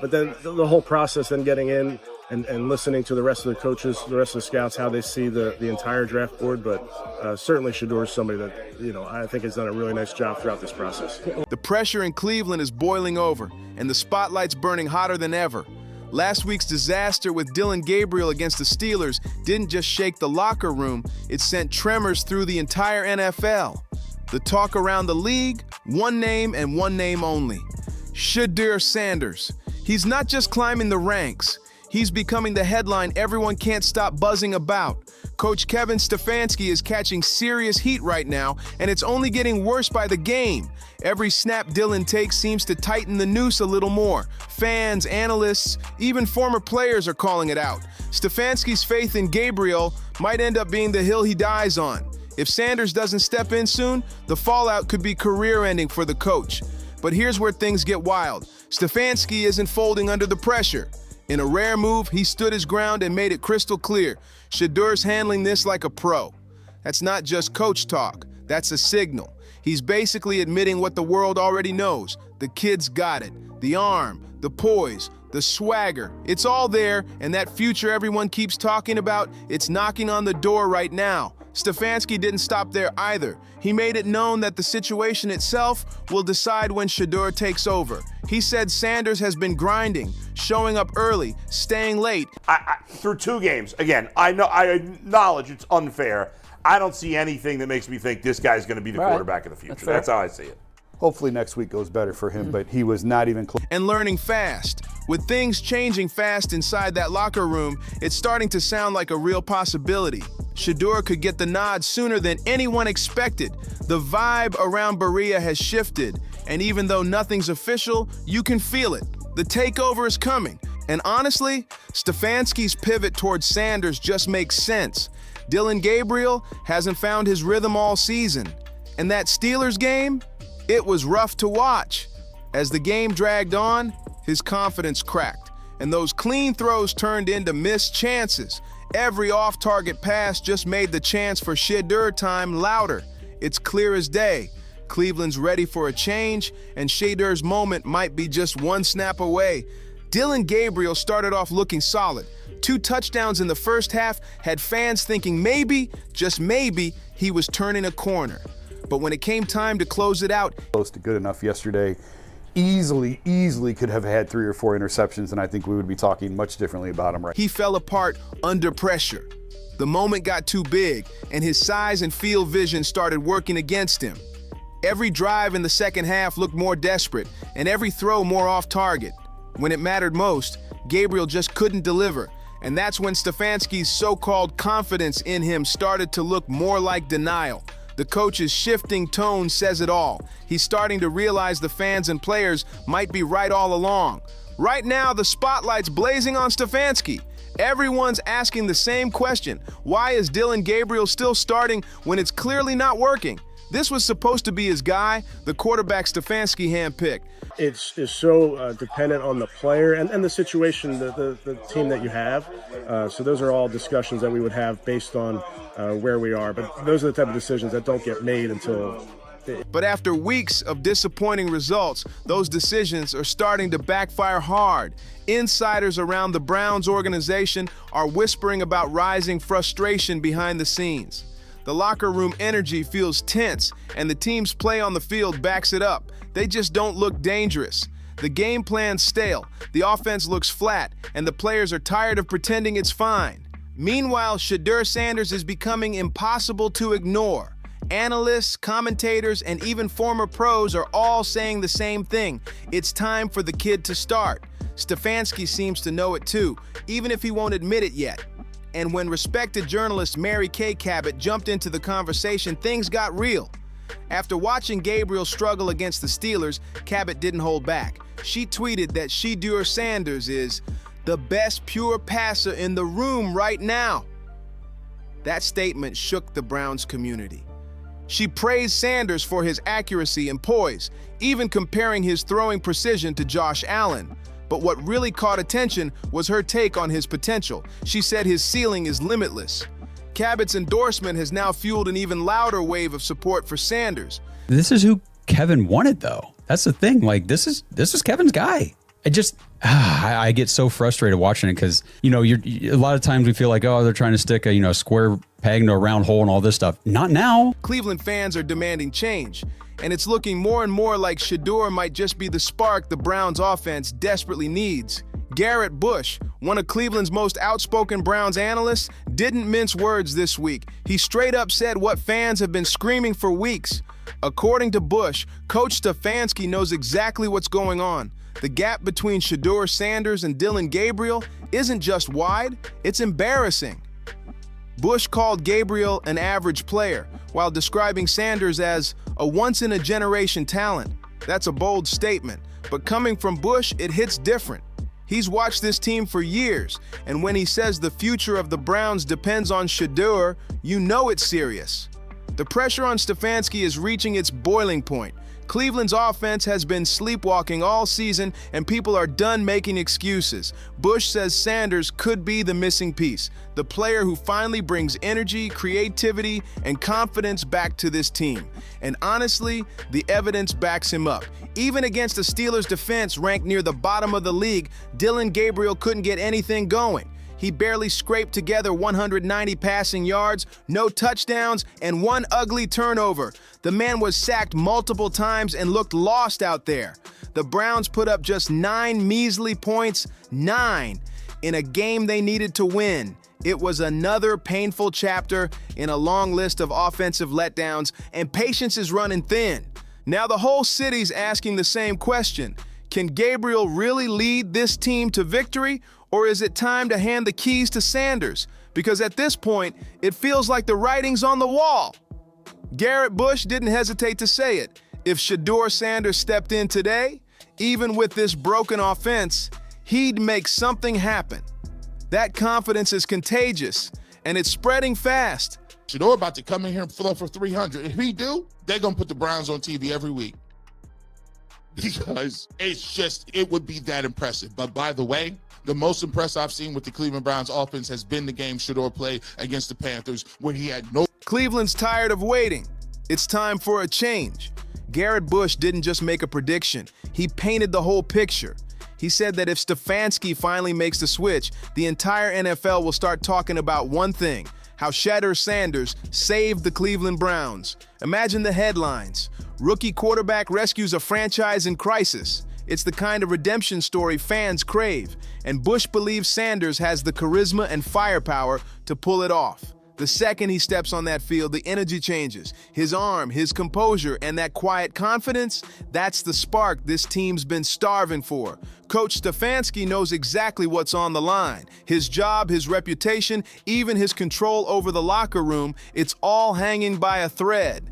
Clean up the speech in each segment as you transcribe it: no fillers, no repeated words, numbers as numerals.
But then the whole process, then getting in and listening to the rest of the coaches, the rest of the scouts, how they see the entire draft board. But certainly Shedeur is somebody that, I think has done a really nice job throughout this process. The pressure in Cleveland is boiling over, and the spotlight's burning hotter than ever. Last week's disaster with Dillon Gabriel against the Steelers didn't just shake the locker room, it sent tremors through the entire NFL. The talk around the league, one name and one name only: Shedeur Sanders. He's not just climbing the ranks, he's becoming the headline everyone can't stop buzzing about. Coach Kevin Stefanski is catching serious heat right now, and it's only getting worse by the game. Every snap Dillon takes seems to tighten the noose a little more. Fans, analysts, even former players are calling it out. Stefanski's faith in Gabriel might end up being the hill he dies on. If Sanders doesn't step in soon, the fallout could be career-ending for the coach. But here's where things get wild. Stefanski isn't folding under the pressure. In a rare move, he stood his ground and made it crystal clear: Shedeur's handling this like a pro. That's not just coach talk, that's a signal. He's basically admitting what the world already knows. The kid's got it. The arm, the poise, the swagger. It's all there, and that future everyone keeps talking about, it's knocking on the door right now. Stefanski didn't stop there either. He made it known that the situation itself will decide when Shedeur takes over. He said Sanders has been grinding, showing up early, staying late. Through 2 games, again, I acknowledge it's unfair. I don't see anything that makes me think this guy's going to be the quarterback of the future. That's how I see it. Hopefully next week goes better for him, but he was not even close. And learning fast. With things changing fast inside that locker room, it's starting to sound like a real possibility. Shedeur could get the nod sooner than anyone expected. The vibe around Berea has shifted, and even though nothing's official, you can feel it. The takeover is coming. And honestly, Stefanski's pivot towards Sanders just makes sense. Dillon Gabriel hasn't found his rhythm all season. And that Steelers game, it was rough to watch. As the game dragged on, his confidence cracked, and those clean throws turned into missed chances. Every off-target pass just made the chance for Shedeur time louder. It's clear as day. Cleveland's ready for a change, and Shedeur's moment might be just one snap away. Dillon Gabriel started off looking solid. 2 touchdowns in the first half had fans thinking maybe, just maybe, he was turning a corner. But when it came time to close it out, Close to good enough yesterday. Easily could have had 3 or 4 interceptions, and I think we would be talking much differently about him right now. He fell apart under pressure. The moment got too big, and his size and field vision started working against him. Every drive in the second half looked more desperate, and every throw more off target. When it mattered most, Gabriel just couldn't deliver, and that's when Stefanski's so-called confidence in him started to look more like denial. The coach's shifting tone says it all. He's starting to realize the fans and players might be right all along. Right now, the spotlight's blazing on Stefanski. Everyone's asking the same question: why is Dillon Gabriel still starting when it's clearly not working? This was supposed to be his guy, the quarterback Stefanski handpicked. It's so dependent on the player and the situation, the team that you have. So those are all discussions that we would have based on where we are. But those are the type of decisions that don't get made until... But after weeks of disappointing results, those decisions are starting to backfire hard. Insiders around the Browns organization are whispering about rising frustration behind the scenes. The locker room energy feels tense, and the team's play on the field backs it up. They just don't look dangerous. The game plan's stale, the offense looks flat, and the players are tired of pretending it's fine. Meanwhile, Shedeur Sanders is becoming impossible to ignore. Analysts, commentators, and even former pros are all saying the same thing: it's time for the kid to start. Stefanski seems to know it too, even if he won't admit it yet. And when respected journalist Mary Kay Cabot jumped into the conversation, things got real. After watching Gabriel struggle against the Steelers, Cabot didn't hold back. She tweeted that Shedeur Sanders is the best pure passer in the room right now. That statement shook the Browns community. She praised Sanders for his accuracy and poise, even comparing his throwing precision to Josh Allen. But what really caught attention was her take on his potential. She said his ceiling is limitless. Cabot's endorsement has now fueled an even louder wave of support for Sanders. This is who Kevin wanted, though. That's the thing. Like, this is Kevin's guy. I get so frustrated watching it because, a lot of times we feel like, oh, they're trying to stick a square peg into a round hole and all this stuff. Not now. Cleveland fans are demanding change, and it's looking more and more like Shedeur might just be the spark the Browns offense desperately needs. Garrett Bush, one of Cleveland's most outspoken Browns analysts, didn't mince words this week. He straight up said what fans have been screaming for weeks. According to Bush, Coach Stefanski knows exactly what's going on. The gap between Shedeur Sanders and Dillon Gabriel isn't just wide, it's embarrassing. Bush called Gabriel an average player, while describing Sanders as a once-in-a-generation talent. That's a bold statement, but coming from Bush, it hits different. He's watched this team for years, and when he says the future of the Browns depends on Shedeur, you know it's serious. The pressure on Stefanski is reaching its boiling point. Cleveland's offense has been sleepwalking all season, and people are done making excuses. Bush says Sanders could be the missing piece, the player who finally brings energy, creativity, and confidence back to this team. And honestly, the evidence backs him up. Even against the Steelers' defense ranked near the bottom of the league, Dillon Gabriel couldn't get anything going. He barely scraped together 190 passing yards, no touchdowns, and one ugly turnover. The man was sacked multiple times and looked lost out there. The Browns put up just 9 measly points, 9, in a game they needed to win. It was another painful chapter in a long list of offensive letdowns, and patience is running thin. Now the whole city's asking the same question. Can Gabriel really lead this team to victory? Or is it time to hand the keys to Sanders? Because at this point, it feels like the writing's on the wall. Garrett Bush didn't hesitate to say it. If Shedeur Sanders stepped in today, even with this broken offense, he'd make something happen. That confidence is contagious, and it's spreading fast. Shedeur about to come in here and fill up for 300. If he do, they're going to put the Browns on TV every week. Because it would be that impressive. But by the way, the most impressive I've seen with the Cleveland Browns offense has been the game Shedeur played against the Panthers when he had no... Cleveland's tired of waiting. It's time for a change. Garrett Bush didn't just make a prediction. He painted the whole picture. He said that if Stefanski finally makes the switch, the entire NFL will start talking about one thing: how Shedeur Sanders saved the Cleveland Browns. Imagine the headlines. Rookie quarterback rescues a franchise in crisis. It's the kind of redemption story fans crave, and Bush believes Sanders has the charisma and firepower to pull it off. The second he steps on that field, the energy changes. His arm, his composure, and that quiet confidence, that's the spark this team's been starving for. Coach Stefanski knows exactly what's on the line. His job, his reputation, even his control over the locker room, it's all hanging by a thread.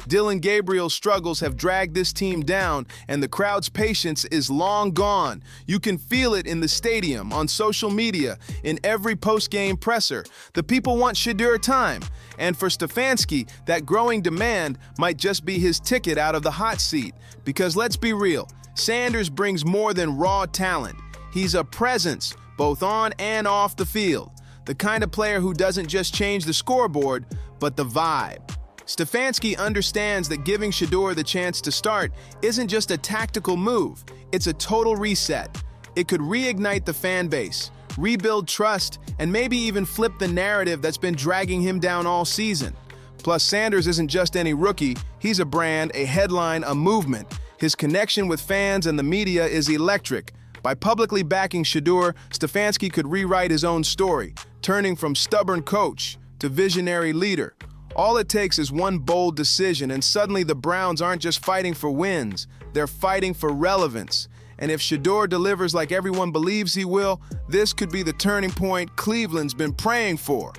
Dillon Gabriel's struggles have dragged this team down, and the crowd's patience is long gone. You can feel it in the stadium, on social media, in every post-game presser. The people want Shedeur time, and for Stefanski, that growing demand might just be his ticket out of the hot seat. Because let's be real, Sanders brings more than raw talent. He's a presence, both on and off the field. The kind of player who doesn't just change the scoreboard, but the vibe. Stefanski understands that giving Shedeur the chance to start isn't just a tactical move, it's a total reset. It could reignite the fan base, rebuild trust, and maybe even flip the narrative that's been dragging him down all season. Plus, Sanders isn't just any rookie, he's a brand, a headline, a movement. His connection with fans and the media is electric. By publicly backing Shedeur, Stefanski could rewrite his own story, turning from stubborn coach to visionary leader. All it takes is one bold decision, and suddenly the Browns aren't just fighting for wins, they're fighting for relevance. And if Shedeur delivers like everyone believes he will, this could be the turning point Cleveland's been praying for.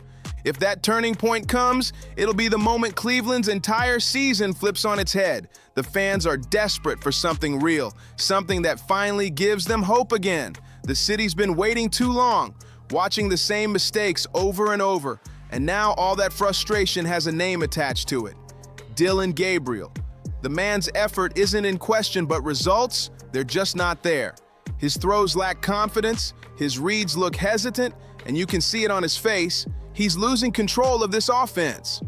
If that turning point comes, it'll be the moment Cleveland's entire season flips on its head. The fans are desperate for something real, something that finally gives them hope again. The city's been waiting too long, watching the same mistakes over and over. And now all that frustration has a name attached to it: Dillon Gabriel. The man's effort isn't in question, but results, they're just not there. His throws lack confidence, his reads look hesitant, and you can see it on his face. He's losing control of this offense.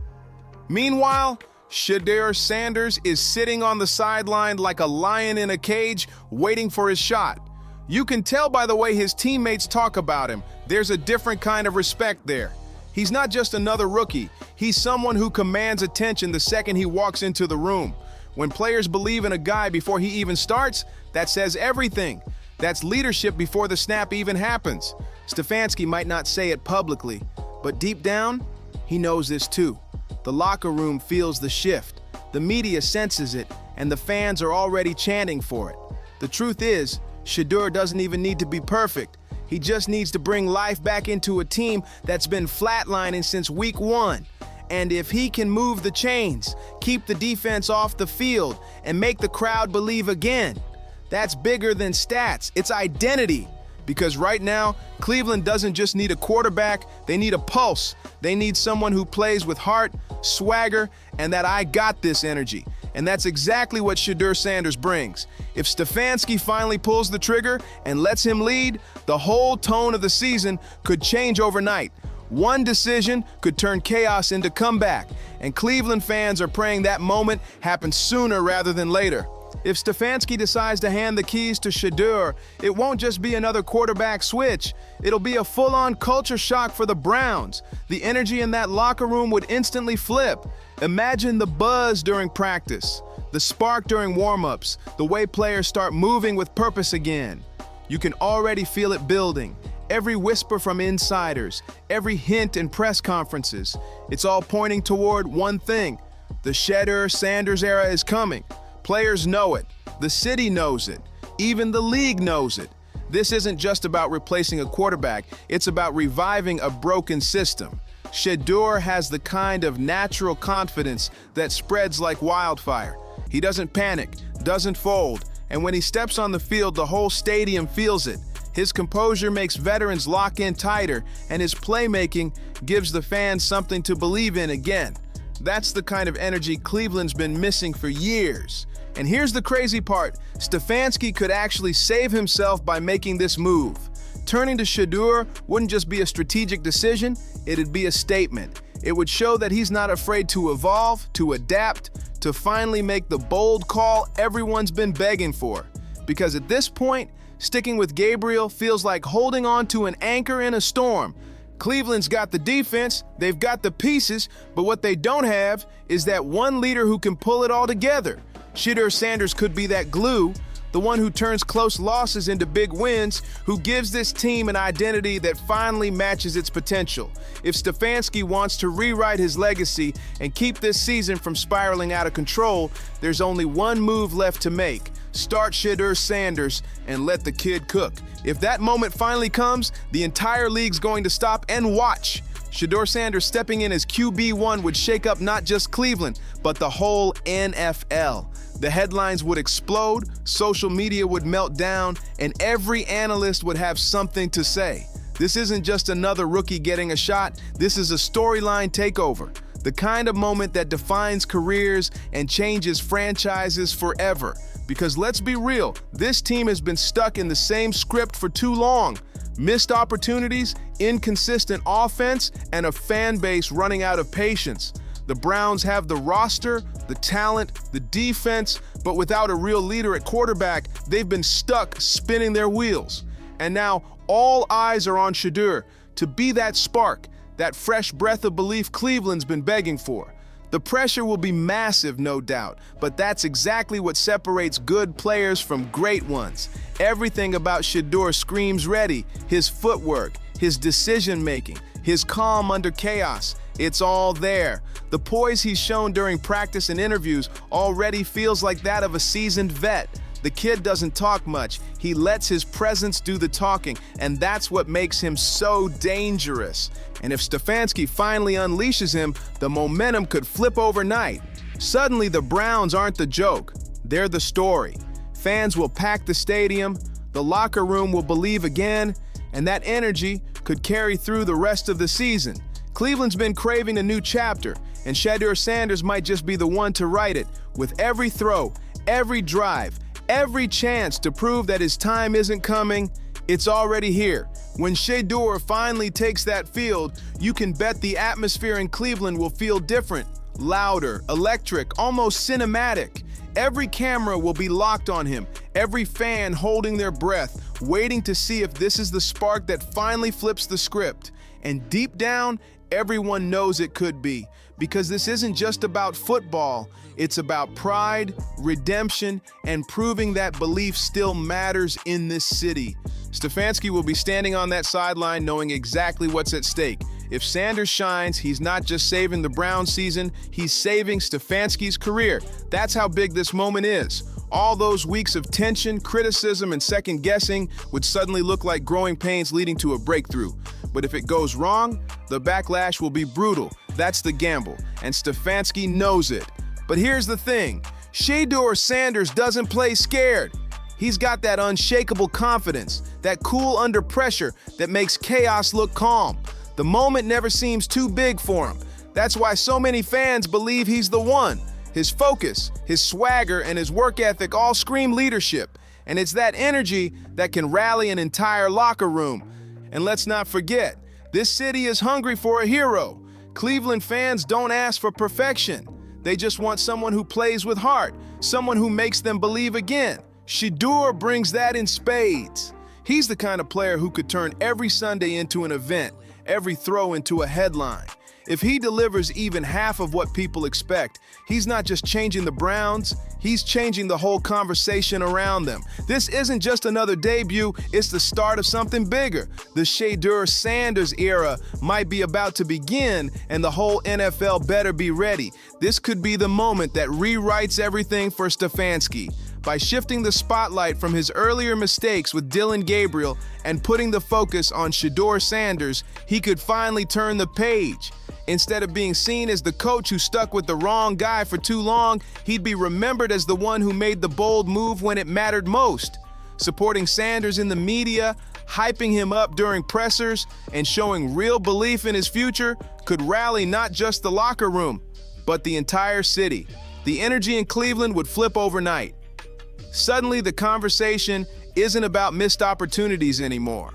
Meanwhile, Shedeur Sanders is sitting on the sideline like a lion in a cage, waiting for his shot. You can tell by the way his teammates talk about him. There's a different kind of respect there. He's not just another rookie. He's someone who commands attention the second he walks into the room. When players believe in a guy before he even starts, that says everything. That's leadership before the snap even happens. Stefanski might not say it publicly, but deep down, he knows this too. The locker room feels the shift. The media senses it, and the fans are already chanting for it. The truth is, Shedeur doesn't even need to be perfect. He just needs to bring life back into a team that's been flatlining since week 1. And if he can move the chains, keep the defense off the field, and make the crowd believe again, that's bigger than stats. It's identity. Because right now, Cleveland doesn't just need a quarterback, they need a pulse. They need someone who plays with heart, swagger, and that I got this energy. And that's exactly what Shedeur Sanders brings. If Stefanski finally pulls the trigger and lets him lead, the whole tone of the season could change overnight. One decision could turn chaos into comeback, and Cleveland fans are praying that moment happens sooner rather than later. If Stefanski decides to hand the keys to Shedeur, it won't just be another quarterback switch. It'll be a full-on culture shock for the Browns. The energy in that locker room would instantly flip. Imagine the buzz during practice, the spark during warm-ups, the way players start moving with purpose again. You can already feel it building. Every whisper from insiders, every hint in press conferences, it's all pointing toward one thing. The Shedeur Sanders era is coming. Players know it. The city knows it. Even the league knows it. This isn't just about replacing a quarterback. It's about reviving a broken system. Shedeur has the kind of natural confidence that spreads like wildfire. He doesn't panic, doesn't fold, and when he steps on the field, the whole stadium feels it. His composure makes veterans lock in tighter, and his playmaking gives the fans something to believe in again. That's the kind of energy Cleveland's been missing for years. And here's the crazy part. Stefanski could actually save himself by making this move. Turning to Shedeur wouldn't just be a strategic decision, it'd be a statement. It would show that he's not afraid to evolve, to adapt, to finally make the bold call everyone's been begging for. Because at this point, sticking with Gabriel feels like holding on to an anchor in a storm. Cleveland's got the defense, they've got the pieces, but what they don't have is that one leader who can pull it all together. Shedeur Sanders could be that glue, the one who turns close losses into big wins, who gives this team an identity that finally matches its potential. If Stefanski wants to rewrite his legacy and keep this season from spiraling out of control, there's only one move left to make. Start Shedeur Sanders and let the kid cook. If that moment finally comes, the entire league's going to stop and watch. Shedeur Sanders stepping in as QB1 would shake up not just Cleveland, but the whole NFL. The headlines would explode, social media would melt down, and every analyst would have something to say. This isn't just another rookie getting a shot, this is a storyline takeover. The kind of moment that defines careers and changes franchises forever. Because let's be real, this team has been stuck in the same script for too long. Missed opportunities, inconsistent offense, and a fan base running out of patience. The Browns have the roster, the talent, the defense, but without a real leader at quarterback, they've been stuck spinning their wheels. And now all eyes are on Shedeur to be that spark, that fresh breath of belief Cleveland's been begging for. The pressure will be massive, no doubt, but that's exactly what separates good players from great ones. Everything about Shedeur screams ready. His footwork, his decision-making, his calm under chaos. It's all there. The poise he's shown during practice and interviews already feels like that of a seasoned vet. The kid doesn't talk much. He lets his presence do the talking, and that's what makes him so dangerous. And if Stefanski finally unleashes him, the momentum could flip overnight. Suddenly, the Browns aren't the joke. They're the story. Fans will pack the stadium, the locker room will believe again, and that energy could carry through the rest of the season. Cleveland's been craving a new chapter, and Shedeur Sanders might just be the one to write it. With every throw, every drive, every chance to prove that his time isn't coming, it's already here. When Shedeur finally takes that field, you can bet the atmosphere in Cleveland will feel different, louder, electric, almost cinematic. Every camera will be locked on him, every fan holding their breath, waiting to see if this is the spark that finally flips the script. And deep down, everyone knows it could be, because this isn't just about football. It's about pride, redemption, and proving that belief still matters in this city. Stefanski will be standing on that sideline knowing exactly what's at stake. If Sanders shines, he's not just saving the Browns season, he's saving Stefanski's career. That's how big this moment is. All those weeks of tension, criticism, and second guessing would suddenly look like growing pains leading to a breakthrough. But if it goes wrong, the backlash will be brutal. That's the gamble, and Stefanski knows it. But here's the thing, Shedeur Sanders doesn't play scared. He's got that unshakable confidence, that cool under pressure that makes chaos look calm. The moment never seems too big for him. That's why so many fans believe he's the one. His focus, his swagger, and his work ethic all scream leadership. And it's that energy that can rally an entire locker room. And let's not forget, this city is hungry for a hero. Cleveland fans don't ask for perfection. They just want someone who plays with heart, someone who makes them believe again. Shedeur brings that in spades. He's the kind of player who could turn every Sunday into an event, every throw into a headline. If he delivers even half of what people expect, he's not just changing the Browns, he's changing the whole conversation around them. This isn't just another debut, it's the start of something bigger. The Shedeur Sanders era might be about to begin, and the whole NFL better be ready. This could be the moment that rewrites everything for Stefanski. By shifting the spotlight from his earlier mistakes with Dillon Gabriel and putting the focus on Shedeur Sanders, he could finally turn the page. Instead of being seen as the coach who stuck with the wrong guy for too long, he'd be remembered as the one who made the bold move when it mattered most. Supporting Sanders in the media, hyping him up during pressers, and showing real belief in his future could rally not just the locker room, but the entire city. The energy in Cleveland would flip overnight. Suddenly, the conversation isn't about missed opportunities anymore.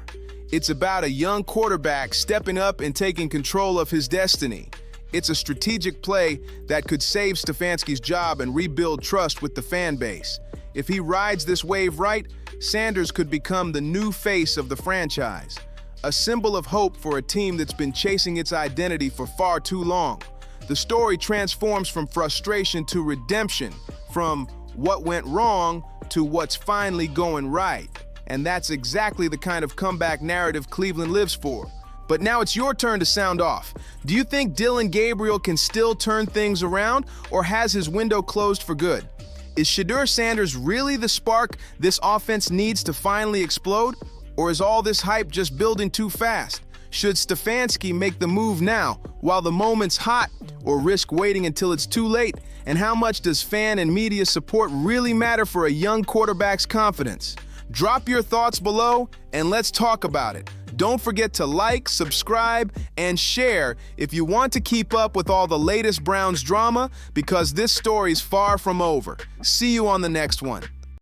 It's about a young quarterback stepping up and taking control of his destiny. It's a strategic play that could save Stefanski's job and rebuild trust with the fan base. If he rides this wave right, Sanders could become the new face of the franchise, a symbol of hope for a team that's been chasing its identity for far too long. The story transforms from frustration to redemption, from what went wrong to what's finally going right. And that's exactly the kind of comeback narrative Cleveland lives for. But now it's your turn to sound off. Do you think Dillon Gabriel can still turn things around, or has his window closed for good? Is Shedeur Sanders really the spark this offense needs to finally explode? Or is all this hype just building too fast? Should Stefanski make the move now, while the moment's hot, or risk waiting until it's too late? And how much does fan and media support really matter for a young quarterback's confidence? Drop your thoughts below, and let's talk about it. Don't forget to like, subscribe, and share if you want to keep up with all the latest Browns drama, because this story's far from over. See you on the next one.